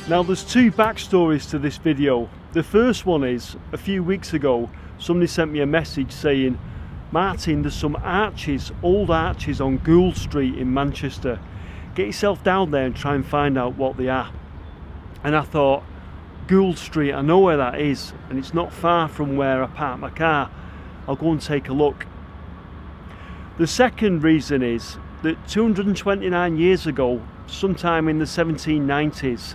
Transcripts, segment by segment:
Now there's two backstories to this video. The first one is, a few weeks ago, somebody sent me a message saying, Martin, there's some arches, old arches on Gould Street in Manchester. Get yourself down there and try and find out what they are. And I thought, Gould Street, I know where that is, and it's not far from where I park my car. I'll go and take a look. The second reason is that 229 years ago, sometime in the 1790s,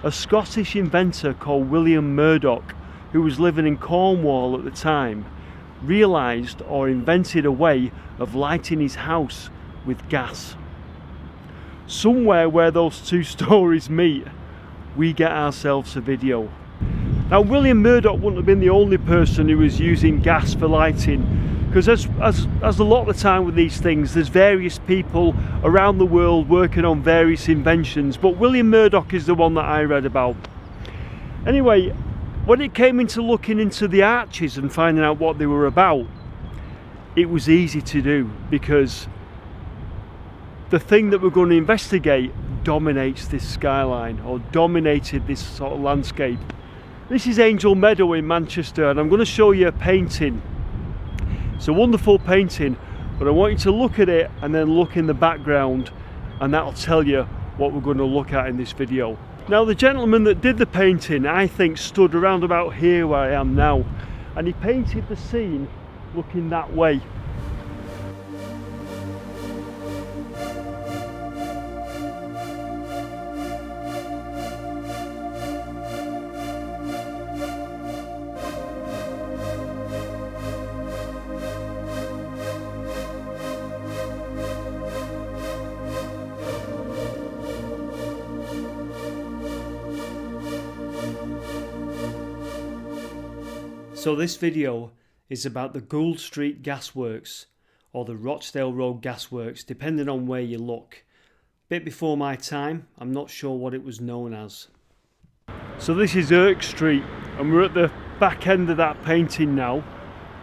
a Scottish inventor called William Murdoch, who was living in Cornwall at the time, realised or invented a way of lighting his house with gas. Somewhere where those two stories meet, we get ourselves a video. Now William Murdoch wouldn't have been the only person who was using gas for lighting, because as a lot of the time with these things, there's various people around the world working on various inventions, but William Murdoch is the one that I read about. Anyway, when it came into looking into the arches and finding out what they were about, it was easy to do, because the thing that we're going to investigate dominates this skyline, or dominated this sort of landscape. This is Angel Meadow in Manchester, and I'm going to show you a painting. It's a wonderful painting, but I want you to look at it and then look in the background, and that'll tell you what we're going to look at in this video. Now the gentleman that did the painting, I think, stood around about here where I am now, and he painted the scene looking that way. So this video is about the Gould Street Gasworks, or the Rochdale Road Gasworks, depending on where you look. Bit before my time, I'm not sure what it was known as. So this is Urbex Street, and we're at the back end of that painting now,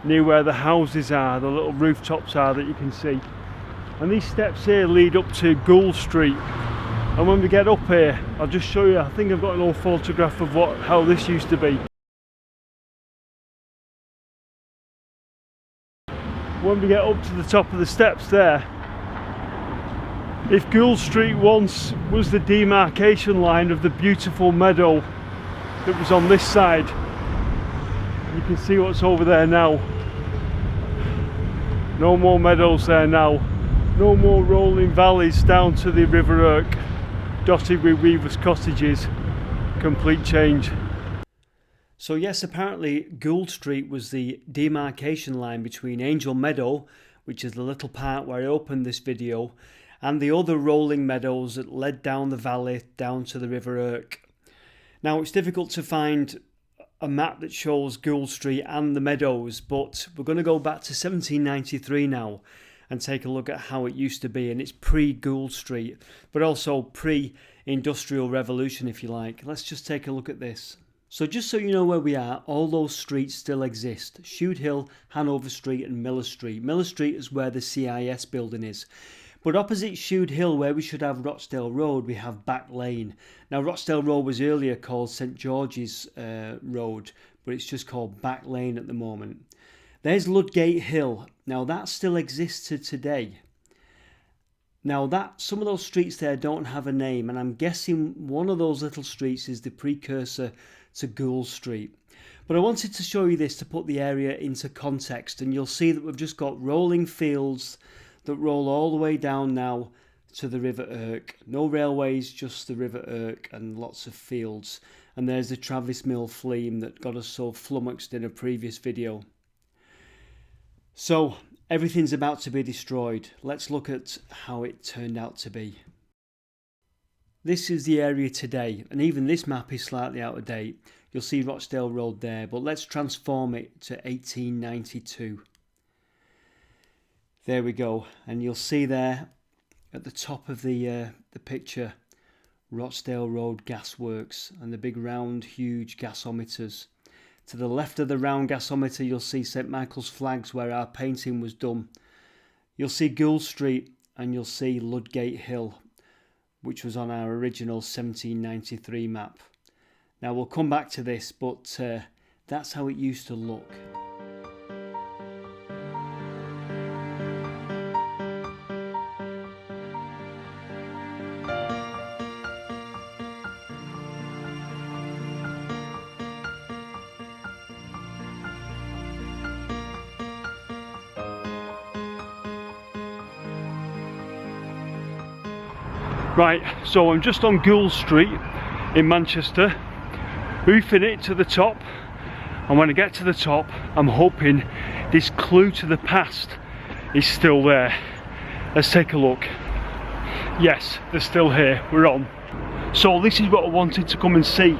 near where the houses are, the little rooftops are that you can see. And these steps here lead up to Gould Street. And when we get up here, I'll just show you, I think I've got an old photograph of how this used to be. When we get up to the top of the steps there, if Gould Street once was the demarcation line of the beautiful meadow that was on this side, you can see what's over there now. No more meadows there now. No more rolling valleys down to the River Irk, dotted with weavers' cottages. Complete change. So yes, apparently Gould Street was the demarcation line between Angel Meadow, which is the little part where I opened this video, and the other rolling meadows that led down the valley down to the River Irk. Now it's difficult to find a map that shows Gould Street and the meadows, but we're going to go back to 1793 now and take a look at how it used to be, and it's pre-Gould Street, but also pre-Industrial Revolution if you like. Let's just take a look at this. So just so you know where we are, all those streets still exist. Shude Hill, Hanover Street and Miller Street. Miller Street is where the CIS building is. But opposite Shude Hill, where we should have Rochdale Road, we have Back Lane. Now Rochdale Road was earlier called St George's Road, but it's just called Back Lane at the moment. There's Ludgate Hill. Now that still exists to today. Now some of those streets there don't have a name, and I'm guessing one of those little streets is the precursor to Gould Street. But I wanted to show you this to put the area into context, and you'll see that we've just got rolling fields that roll all the way down now to the River Irk. No railways, just the River Irk and lots of fields. And there's the Travis Mill Fleam that got us so flummoxed in a previous video. So everything's about to be destroyed. Let's look at how it turned out to be. This is the area today, and even this map is slightly out of date. You'll see Rochdale Road there, but let's transform it to 1892. There we go, and you'll see there at the top of the picture, Rochdale Road Gasworks, and the big round huge gasometers. To the left of the round gasometer you'll see St Michael's flags where our painting was done. You'll see Gould Street and you'll see Ludgate Hill. which was on our original 1793 map. Now we'll come back to this, but that's how it used to look. Right, so I'm just on Gould Street in Manchester, roofing it to the top, and when I get to the top I'm hoping this clue to the past is still there. Let's take a look. Yes, they're still here, we're on. So this is what I wanted to come and see,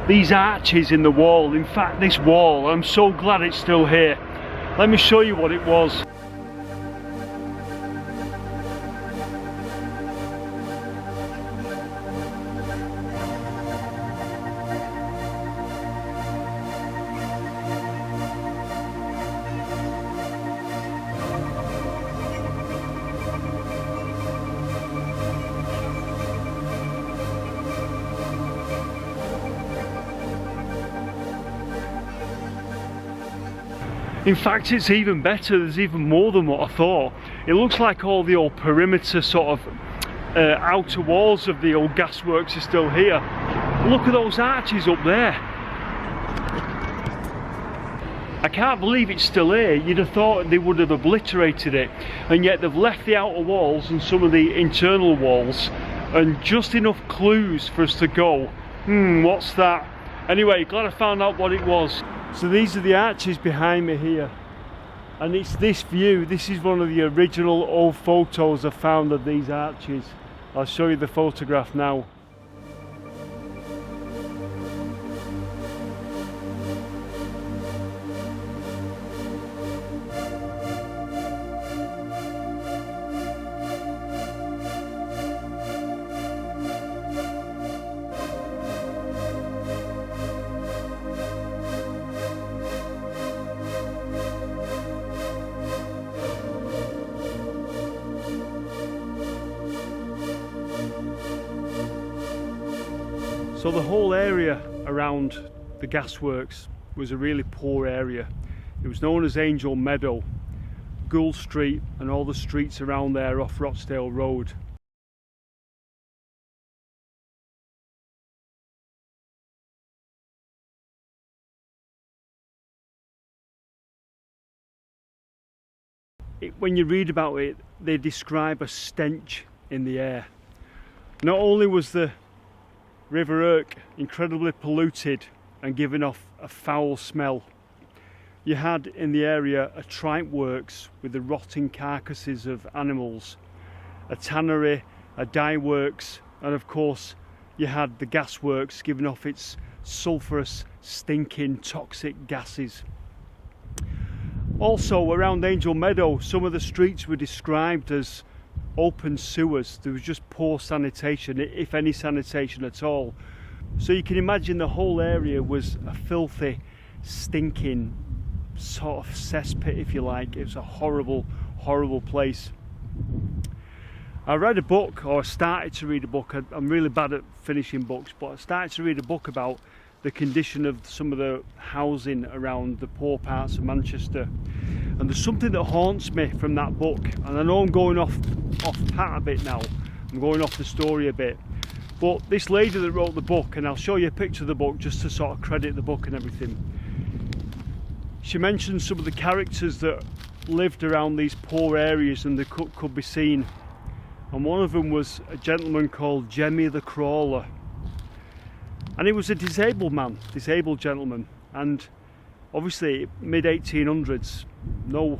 these arches in the wall. In fact, this wall, I'm so glad it's still here. Let me show you what it was. In fact, it's even better, there's even more than what I thought. It looks like all the old perimeter sort of outer walls of the old gasworks are still here. Look at those arches up there. I can't believe it's still here. You'd have thought they would have obliterated it, and yet they've left the outer walls and some of the internal walls, and just enough clues for us to go, what's that? Anyway, glad I found out what it was. So these are the arches behind me here, and it's this view. This is one of the original old photos I found of these arches. I'll show you the photograph now. So the whole area around the gasworks was a really poor area. It was known as Angel Meadow, Gould Street and all the streets around there off Rochdale Road. When you read about it, they describe a stench in the air. Not only was the River Irk incredibly polluted and giving off a foul smell, you had in the area a tripe works with the rotting carcasses of animals, a tannery, a dye works, and of course you had the gasworks giving off its sulphurous, stinking, toxic gases. Also around Angel Meadow, some of the streets were described as open sewers. There was just poor sanitation, if any sanitation at all. So you can imagine the whole area was a filthy, stinking sort of cesspit, if you like. It was a horrible, horrible place. I read a book, or started to read a book. I'm really bad at finishing books, but I started to read a book about the condition of some of the housing around the poor parts of Manchester. And there's something that haunts me from that book, and I know I'm going off pat a bit now, I'm going off the story a bit, but this lady that wrote the book, and I'll show you a picture of the book just to sort of credit the book and everything, she mentioned some of the characters that lived around these poor areas and they could be seen, and one of them was a gentleman called Jemmy the Crawler, and he was a disabled gentleman, and obviously mid-1800s, no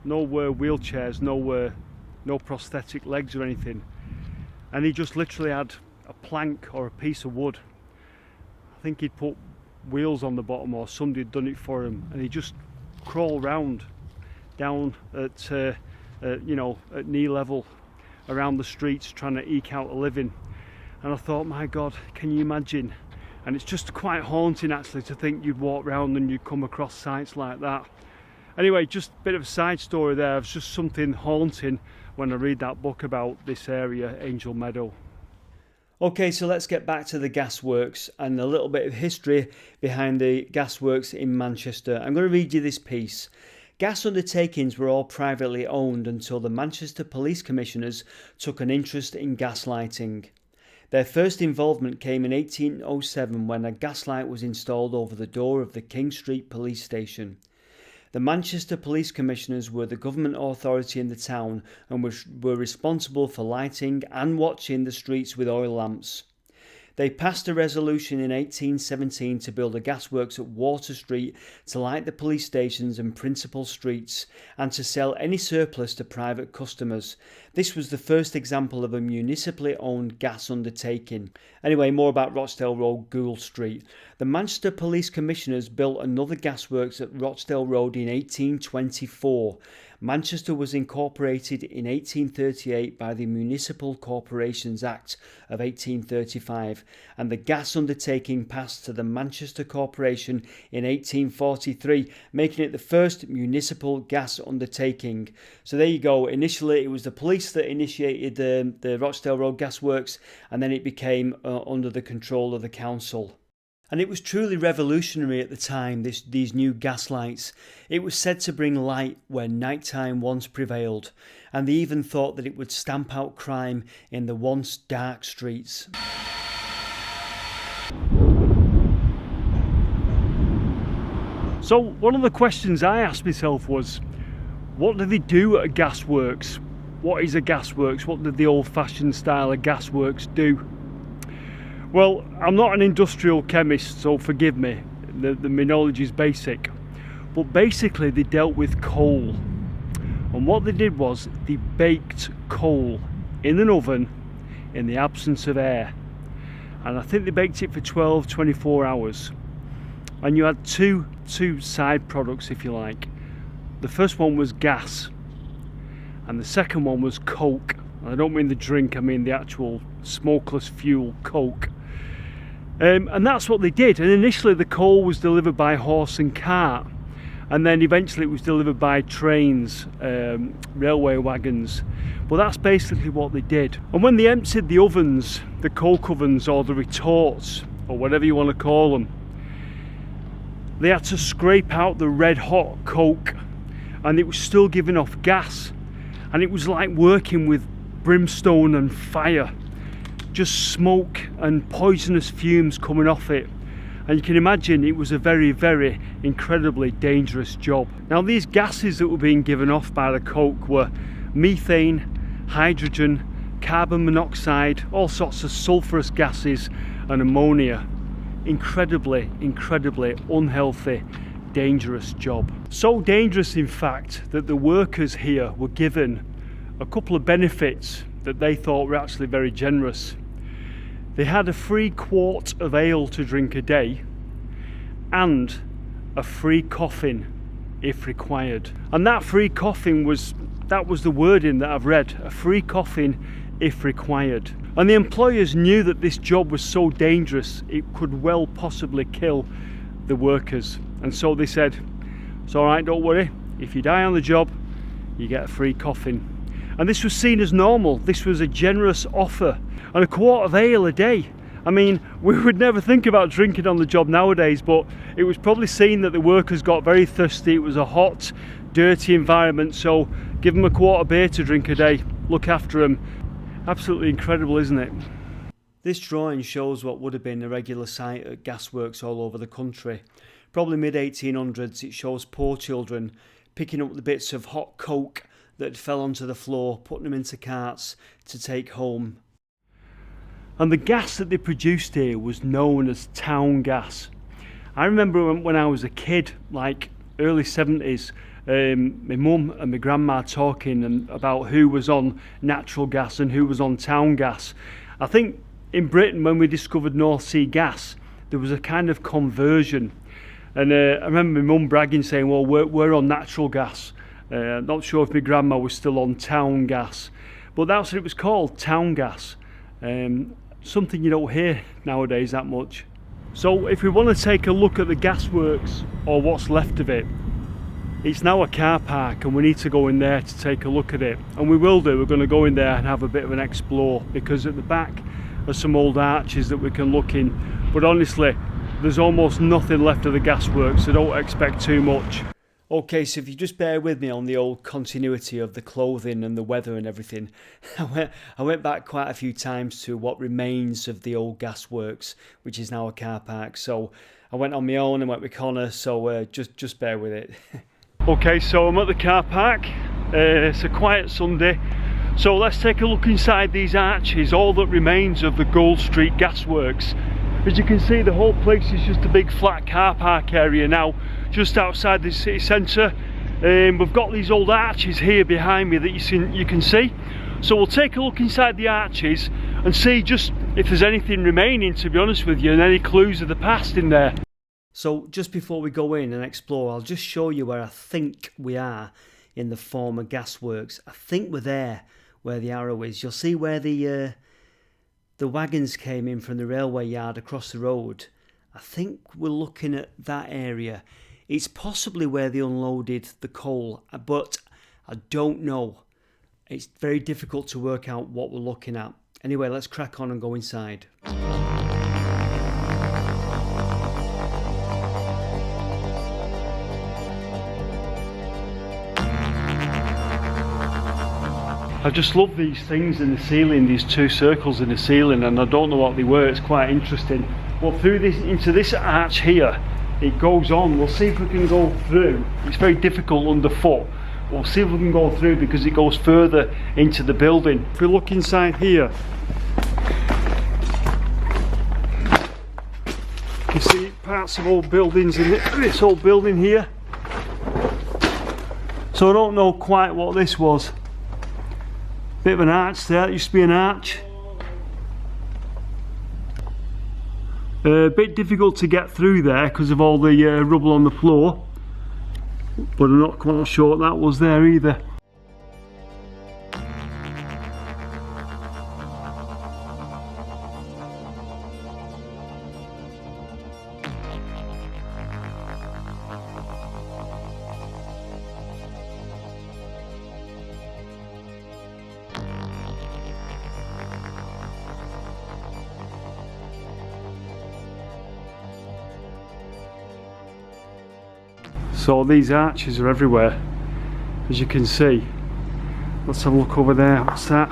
wheelchairs, no prosthetic legs or anything, and he just literally had a plank or a piece of wood. I think he'd put wheels on the bottom, or somebody had done it for him, and he just crawled round down at at knee level around the streets trying to eke out a living. And I thought, my God, can you imagine? And it's just quite haunting actually to think you'd walk around and you'd come across sights like that. Anyway, just a bit of a side story there. It's just something haunting when I read that book about this area, Angel Meadow. Okay, so let's get back to the gasworks and a little bit of history behind the gasworks in Manchester. I'm going to read you this piece. Gas undertakings were all privately owned until the Manchester Police Commissioners took an interest in gaslighting. Their first involvement came in 1807 when a gaslight was installed over the door of the King Street Police Station. The Manchester Police Commissioners were the government authority in the town and were responsible for lighting and watching the streets with oil lamps. They passed a resolution in 1817 to build a gasworks at Water Street to light the police stations and principal streets and to sell any surplus to private customers. This was the first example of a municipally owned gas undertaking. Anyway, more about Rochdale Road, Gould Street. The Manchester Police Commissioners built another gasworks at Rochdale Road in 1824. Manchester was incorporated in 1838 by the Municipal Corporations Act of 1835, and the gas undertaking passed to the Manchester Corporation in 1843, making it the first municipal gas undertaking. So there you go. Initially it was the police that initiated the Rochdale Road Gasworks, and then it became under the control of the council. And it was truly revolutionary at the time, these new gas lights. It was said to bring light where nighttime once prevailed, and they even thought that it would stamp out crime in the once dark streets. So one of the questions I asked myself was, what do they do at a gasworks? What is a gasworks? What did the old-fashioned style of gasworks do? Well, I'm not an industrial chemist, so forgive me, my knowledge is basic. But basically they dealt with coal. And what they did was they baked coal in an oven in the absence of air. And I think they baked it for 12-24 hours. And you had two side products, if you like. The first one was gas. And the second one was coke. And I don't mean the drink, I mean the actual smokeless fuel, coke. And that's what they did. And initially the coal was delivered by horse and cart, and then eventually it was delivered by trains, railway wagons. But that's basically what they did. And when they emptied the ovens, the coke ovens or the retorts, or whatever you want to call them, they had to scrape out the red hot coke, and it was still giving off gas. And it was like working with brimstone and fire. Just smoke and poisonous fumes coming off it, and you can imagine it was a very, very incredibly dangerous job. Now these gases that were being given off by the coke were methane, hydrogen, carbon monoxide, all sorts of sulphurous gases, and ammonia. Incredibly unhealthy, dangerous job. So dangerous in fact that the workers here were given a couple of benefits that they thought were actually very generous. They had a free quart of ale to drink a day and a free coffin if required. And that free coffin that was the wording that I've read, a free coffin if required. And the employers knew that this job was so dangerous it could well possibly kill the workers. And so they said, it's all right, don't worry, if you die on the job you get a free coffin. And this was seen as normal. This was a generous offer. And a quart of ale a day. I mean, we would never think about drinking on the job nowadays, but it was probably seen that the workers got very thirsty. It was a hot, dirty environment, so give them a quart of beer to drink a day. Look after them. Absolutely incredible, isn't it? This drawing shows what would have been a regular sight at gasworks all over the country. Probably mid-1800s, it shows poor children picking up the bits of hot coke that fell onto the floor, putting them into carts to take home. And the gas that they produced here was known as town gas. I remember when I was a kid, like early 70s, my mum and my grandma talking about who was on natural gas and who was on town gas. I think in Britain, when we discovered North Sea gas, there was a kind of conversion. And I remember my mum bragging, saying, well, we're on natural gas. Not sure if my grandma was still on town gas, but that's what it was called, town gas. Something you don't hear nowadays that much. So if we want to take a look at the gasworks, or what's left of it, it's now a car park and we need to go in there to take a look at it. And we will do, we're going to go in there and have a bit of an explore, because at the back are some old arches that we can look in, but honestly there's almost nothing left of the gasworks, so don't expect too much. Okay, so if you just bear with me on the old continuity of the clothing and the weather and everything, I went back quite a few times to what remains of the old gasworks, which is now a car park. So I went on my own and went with Connor, so just bear with it. Okay, so I'm at the car park. It's a quiet Sunday, so let's take a look inside these arches, all that remains of the Gould Street Gasworks. As you can see, the whole place is just a big flat car park area now, just outside the city centre. We've got these old arches here behind me that you can see. So we'll take a look inside the arches and see just if there's anything remaining, to be honest with you, and any clues of the past in there. So just before we go in and explore, I'll just show you where I think we are in the former gasworks. I think we're there, where the arrow is. You'll see where the wagons came in from the railway yard across the road. I think we're looking at that area. It's possibly where they unloaded the coal, but I don't know. It's very difficult to work out what we're looking at. Anyway, let's crack on and go inside. I just love these things in the ceiling, these two circles in the ceiling, and I don't know what they were. It's quite interesting. Well, through this, into this arch here, it goes on. We'll see if we can go through. It's very difficult underfoot. We'll see if we can go through because it goes further into the building. If we look inside here, you see parts of old buildings in this old building here. So I don't know quite what this was. Bit of an arch there, it used to be an arch. A bit difficult to get through there because of all the rubble on the floor, but I'm not quite sure what that was there either. So these arches are everywhere, as you can see. Let's have a look over there. What's that?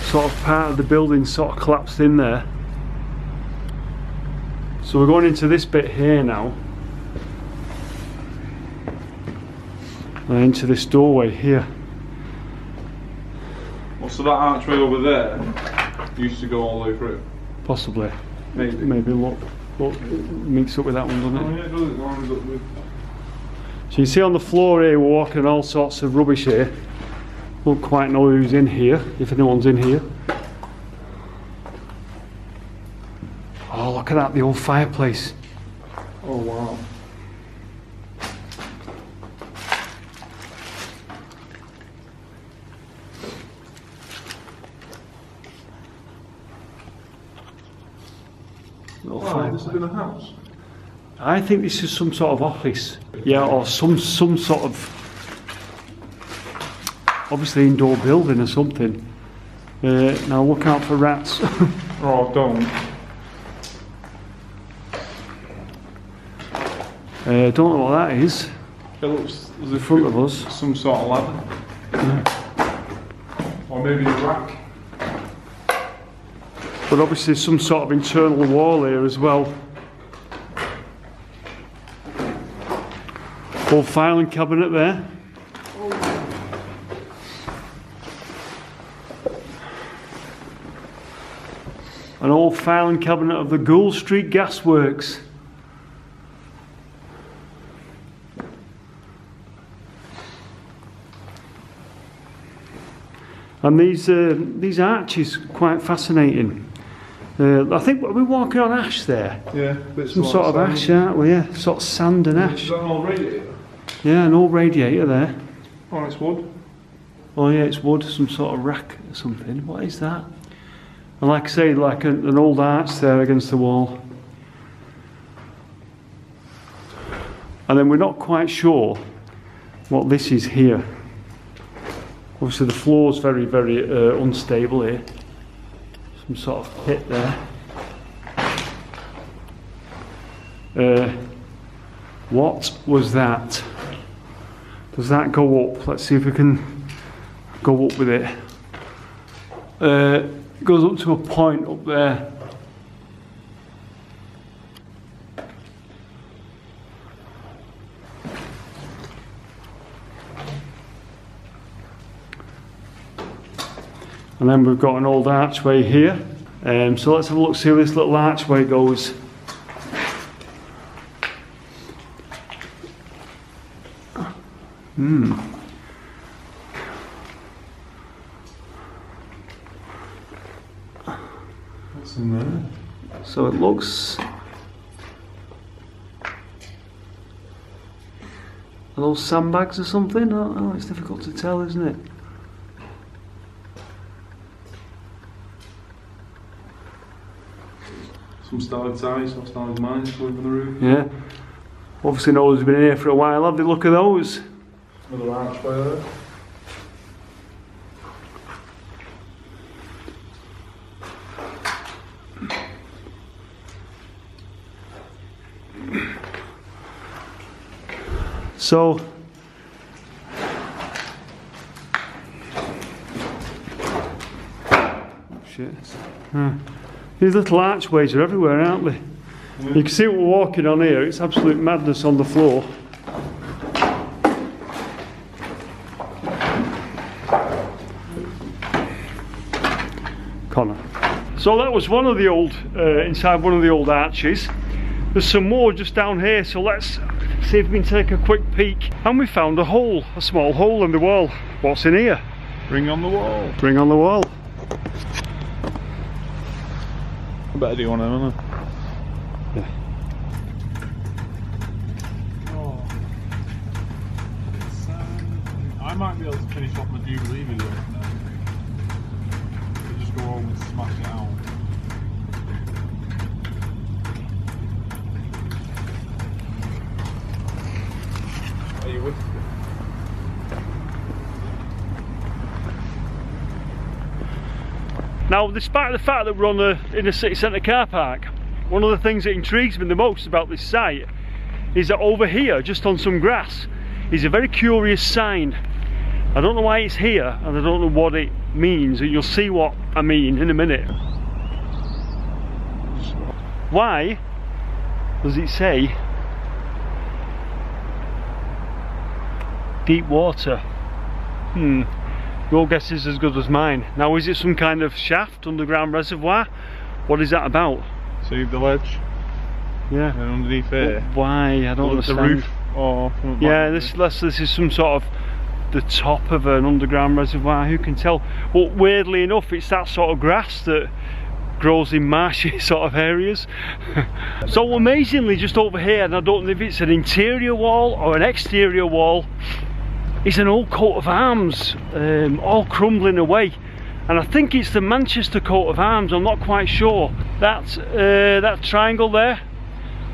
Sort of part of the building sort of collapsed in there. So we're going into this bit here now, and into this doorway here. Well, so that archway over there used to go all the way through? Possibly. Maybe Look, it meets up with that one, doesn't it? Oh yeah, it does. It lines up with... So you see on the floor here, we're walking on all sorts of rubbish here. Don't quite know who's in here, if anyone's in here. Oh, look at that, the old fireplace. Oh wow. Wow, this has been a house? I think this is some sort of office. Yeah, or some sort of, obviously indoor building or something. Now look out for rats. Oh, don't. Don't know what that is. It looks as In if front of us. some sort of ladder. Yeah. Or maybe a rack. But obviously some sort of internal wall here as well. Old filing cabinet there. An old filing cabinet of the Gould Street Gasworks. And these arches quite fascinating. I think we're walking on ash there. Yeah, some sort of ash, aren't we? Yeah, sort of sand and ash. Is that an old radiator? Yeah, an old radiator there. Oh, it's wood. Oh yeah, it's wood, some sort of rack or something. What is that? And like I say, like an old arch there against the wall. And then we're not quite sure what this is here. Obviously the floor's very, very unstable here. some sort of pit there. What was that? Does that go up? Let's see if we can go up with it. It goes up to a point up there. And then we've got an old archway here. So let's have a look, see how this little archway goes. What's in there? So it looks... Are those sandbags or something? Oh, it's difficult to tell, isn't it? Some stalactites or stalagmites above the roof. Yeah. Obviously no one's been in here for a while, have they? Look at those. Another archway there. So, shit. These little archways are everywhere, aren't they? You can see what we're walking on here. It's absolute madness on the floor. Connor. So that was one of the old, inside one of the old arches. There's some more just down here, so let's see if we can take a quick peek. And we found a hole, a small hole in the wall. What's in here? Ring on the wall. Ring on the wall. I better do one of them, Yeah. Oh. I might be able to finish off my Jubilee video now. Just go home and smash it out. Are you with me? Now, despite the fact that we're on in a city centre car park, one of the things that intrigues me the most about this site is that over here, just on some grass, is a very curious sign. I don't know why it's here, and I don't know what it means, and you'll see what I mean in a minute. Why does it say deep water? Your guess is as good as mine. Now, is it some kind of shaft, underground reservoir? What is that about? See the ledge? Yeah. And underneath there. Why? I don't understand. The roof? Or yeah, this is some sort of the top of an underground reservoir. Who can tell? But weirdly enough, it's that sort of grass that grows in marshy sort of areas. So amazingly, just over here, and I don't know if it's an interior wall or an exterior wall, is an old coat of arms, all crumbling away, and I think it's the Manchester coat of arms. I'm not quite sure. That triangle there,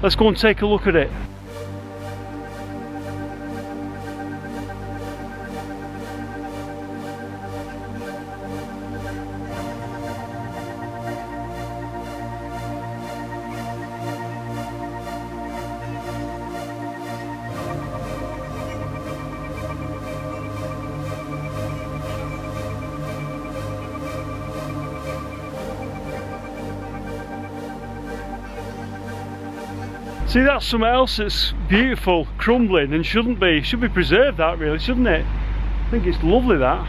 let's go and take a look at it. See, that's something else that's beautiful, crumbling, and should be preserved, that really, shouldn't it? I think it's lovely, that.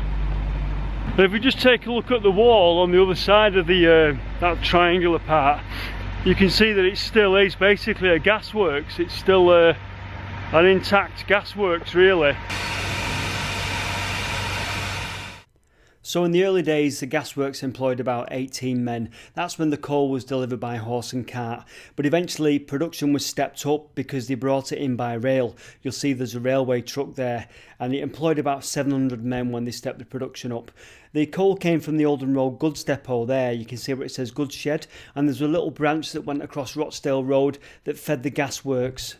And if we just take a look at the wall on the other side of the that triangular part, you can see that it still is basically a gasworks. It's still an intact gasworks, really. So in the early days, the gasworks employed about 18 men. That's when the coal was delivered by horse and cart. But eventually production was stepped up because they brought it in by rail. You'll see there's a railway truck there, and it employed about 700 men when they stepped the production up. The coal came from the Oldham Road goods depot there. You can see where it says goods shed, and there's a little branch that went across Rochdale Road that fed the gasworks.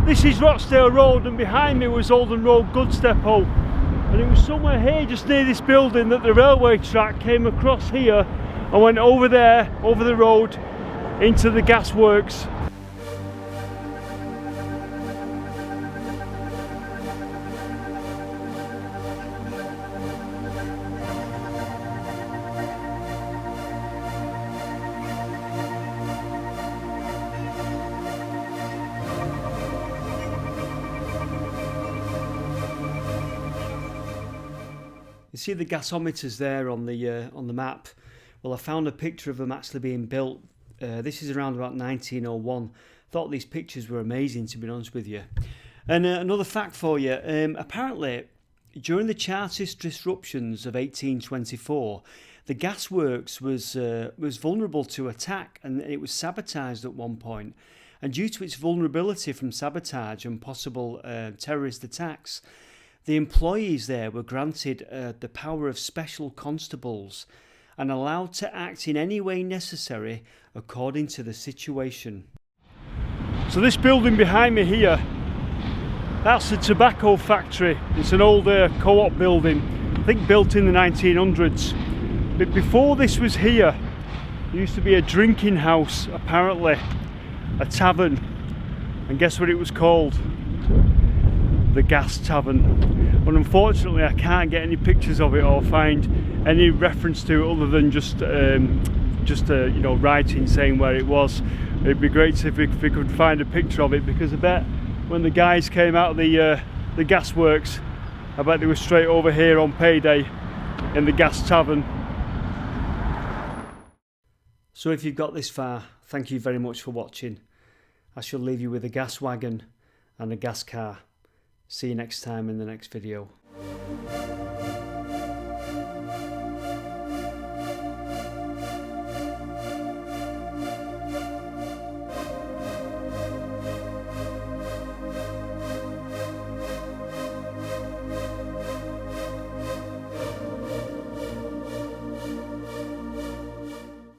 This is Rochdale Road, and behind me was Oldham Road goods depot. And it was somewhere here just near this building that the railway track came across here and went over there, over the road, into the gasworks. You see the gasometers there on the map. Well, I found a picture of them actually being built. This is around about 1901. Thought these pictures were amazing, to be honest with you. And another fact for you. Apparently, during the Chartist disruptions of 1824, the gasworks was vulnerable to attack, and it was sabotaged at one point. And due to its vulnerability from sabotage and possible terrorist attacks, the employees there were granted the power of special constables and allowed to act in any way necessary according to the situation. So this building behind me here, that's the tobacco factory. It's an old co-op building, I think built in the 1900s. But before this was here, there used to be a drinking house, apparently, a tavern. And guess what it was called? The Gas Tavern. But unfortunately I can't get any pictures of it or find any reference to it other than just you know, writing saying where it was. It'd be great if we could find a picture of it, because I bet when the guys came out of the gasworks, I bet they were straight over here on payday in the Gas Tavern. So if you've got this far, thank you very much for watching. I shall leave you with a gas wagon and a gas car. See you next time in the next video.